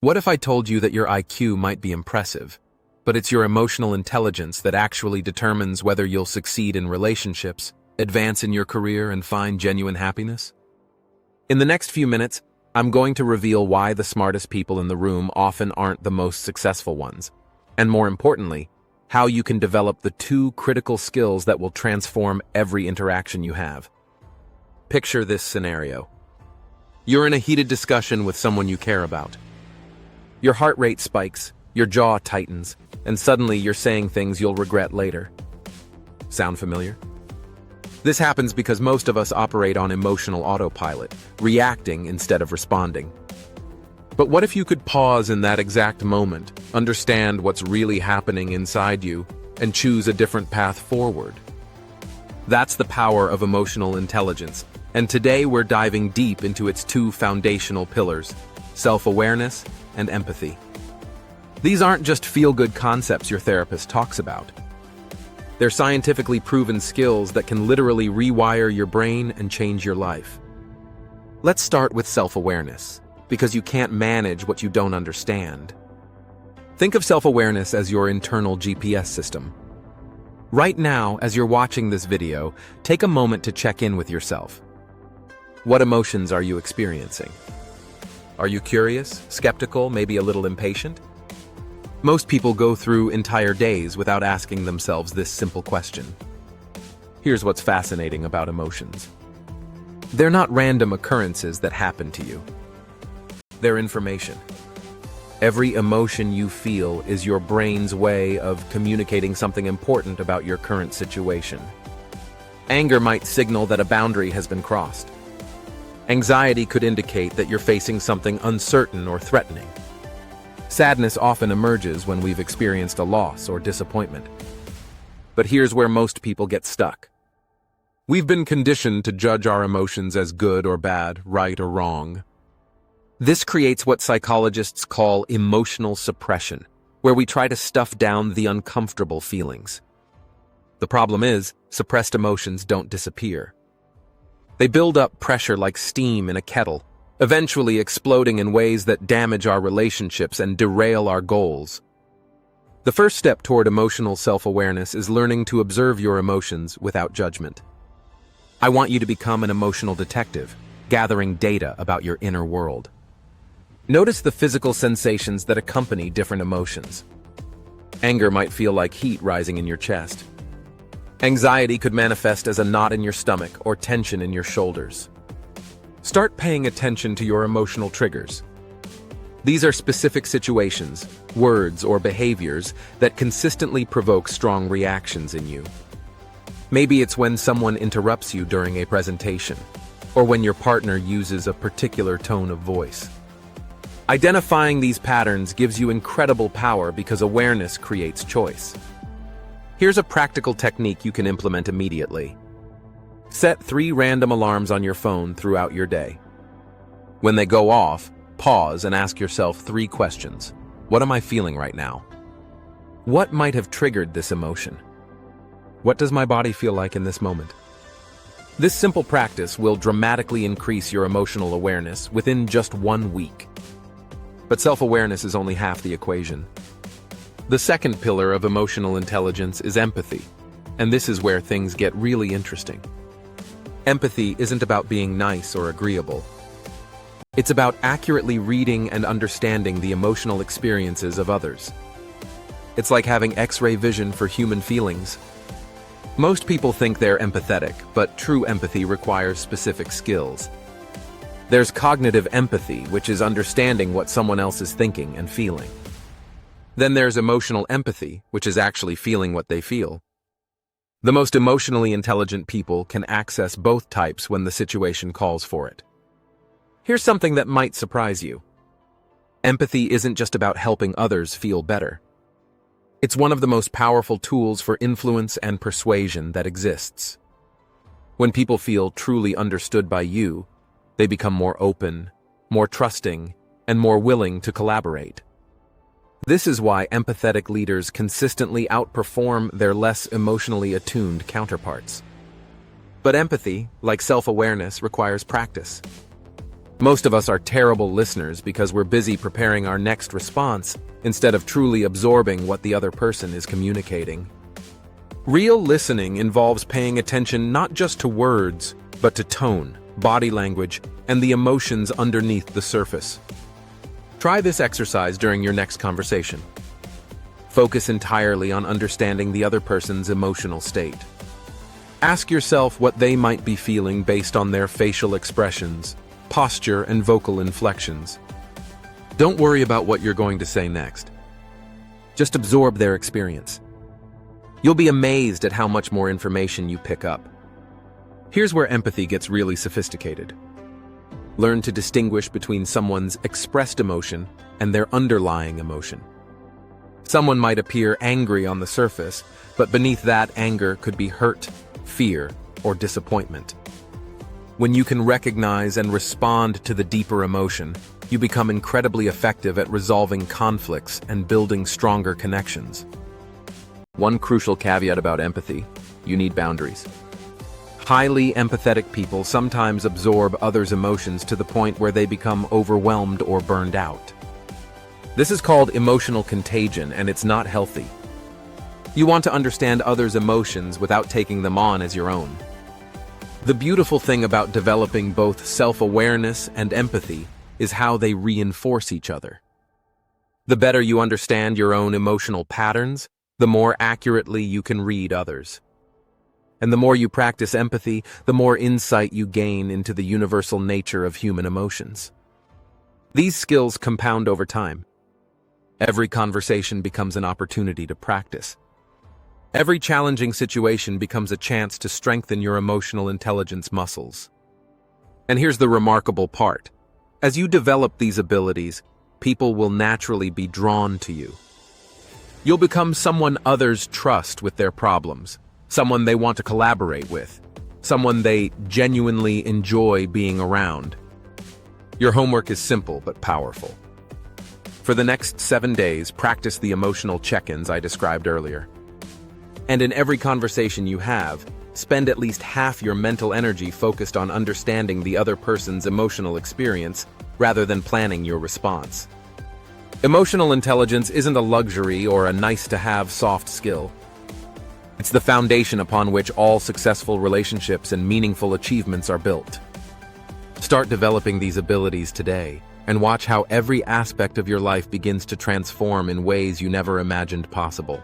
What if I told you that your IQ might be impressive, but it's your emotional intelligence that actually determines whether you'll succeed in relationships, advance in your career, and find genuine happiness? In the next few minutes, I'm going to reveal why the smartest people in the room often aren't the most successful ones, and more importantly, how you can develop the two critical skills that will transform every interaction you have. Picture this scenario. You're in a heated discussion with someone you care about. Your heart rate spikes, your jaw tightens, and suddenly you're saying things you'll regret later. Sound familiar? This happens because most of us operate on emotional autopilot, reacting instead of responding. But what if you could pause in that exact moment, understand what's really happening inside you, and choose a different path forward? That's the power of emotional intelligence, and today we're diving deep into its two foundational pillars: self-awareness and empathy. These aren't just feel-good concepts your therapist talks about. They're scientifically proven skills that can literally rewire your brain and change your life. Let's start with self-awareness, because you can't manage what you don't understand. Think of self-awareness as your internal GPS system. Right now, as you're watching this video, take a moment to check in with yourself. What emotions are you experiencing? Are you curious, skeptical, maybe a little impatient? Most people go through entire days without asking themselves this simple question. Here's what's fascinating about emotions. They're not random occurrences that happen to you. They're information. Every emotion you feel is your brain's way of communicating something important about your current situation. Anger might signal that a boundary has been crossed. Anxiety could indicate that you're facing something uncertain or threatening. Sadness often emerges when we've experienced a loss or disappointment. But here's where most people get stuck. We've been conditioned to judge our emotions as good or bad, right or wrong. This creates what psychologists call emotional suppression, where we try to stuff down the uncomfortable feelings. The problem is, suppressed emotions don't disappear. They build up pressure like steam in a kettle, eventually exploding in ways that damage our relationships and derail our goals. The first step toward emotional self-awareness is learning to observe your emotions without judgment. I want you to become an emotional detective, gathering data about your inner world. Notice the physical sensations that accompany different emotions. Anger might feel like heat rising in your chest. Anxiety could manifest as a knot in your stomach or tension in your shoulders. Start paying attention to your emotional triggers. These are specific situations, words, or behaviors that consistently provoke strong reactions in you. Maybe it's when someone interrupts you during a presentation, or when your partner uses a particular tone of voice. Identifying these patterns gives you incredible power because awareness creates choice. Here's a practical technique you can implement immediately. Set 3 random alarms on your phone throughout your day. When they go off, pause and ask yourself 3 questions. What am I feeling right now? What might have triggered this emotion? What does my body feel like in this moment? This simple practice will dramatically increase your emotional awareness within just 1 week. But self-awareness is only half the equation. The second pillar of emotional intelligence is empathy, and this is where things get really interesting. Empathy isn't about being nice or agreeable. It's about accurately reading and understanding the emotional experiences of others. It's like having X-ray vision for human feelings. Most people think they're empathetic, but true empathy requires specific skills. There's cognitive empathy, which is understanding what someone else is thinking and feeling. Then there's emotional empathy, which is actually feeling what they feel. The most emotionally intelligent people can access both types when the situation calls for it. Here's something that might surprise you. Empathy isn't just about helping others feel better. It's one of the most powerful tools for influence and persuasion that exists. When people feel truly understood by you, they become more open, more trusting, and more willing to collaborate. This is why empathetic leaders consistently outperform their less emotionally attuned counterparts. But empathy, like self-awareness, requires practice. Most of us are terrible listeners because we're busy preparing our next response instead of truly absorbing what the other person is communicating. Real listening involves paying attention not just to words, but to tone, body language, and the emotions underneath the surface. Try this exercise during your next conversation. Focus entirely on understanding the other person's emotional state. Ask yourself what they might be feeling based on their facial expressions, posture, and vocal inflections. Don't worry about what you're going to say next. Just absorb their experience. You'll be amazed at how much more information you pick up. Here's where empathy gets really sophisticated. Learn to distinguish between someone's expressed emotion and their underlying emotion. Someone might appear angry on the surface, but beneath that anger could be hurt, fear, or disappointment. When you can recognize and respond to the deeper emotion, you become incredibly effective at resolving conflicts and building stronger connections. One crucial caveat about empathy: you need boundaries. Highly empathetic people sometimes absorb others' emotions to the point where they become overwhelmed or burned out. This is called emotional contagion, and it's not healthy. You want to understand others' emotions without taking them on as your own. The beautiful thing about developing both self-awareness and empathy is how they reinforce each other. The better you understand your own emotional patterns, the more accurately you can read others. And the more you practice empathy, the more insight you gain into the universal nature of human emotions. These skills compound over time. Every conversation becomes an opportunity to practice. Every challenging situation becomes a chance to strengthen your emotional intelligence muscles. And here's the remarkable part. As you develop these abilities, people will naturally be drawn to you. You'll become someone others trust with their problems, someone they want to collaborate with, someone they genuinely enjoy being around. Your homework is simple but powerful. For the next 7 days, practice the emotional check-ins I described earlier. And in every conversation you have, spend at least half your mental energy focused on understanding the other person's emotional experience rather than planning your response. Emotional intelligence isn't a luxury or a nice-to-have soft skill. It's the foundation upon which all successful relationships and meaningful achievements are built. Start developing these abilities today, and watch how every aspect of your life begins to transform in ways you never imagined possible.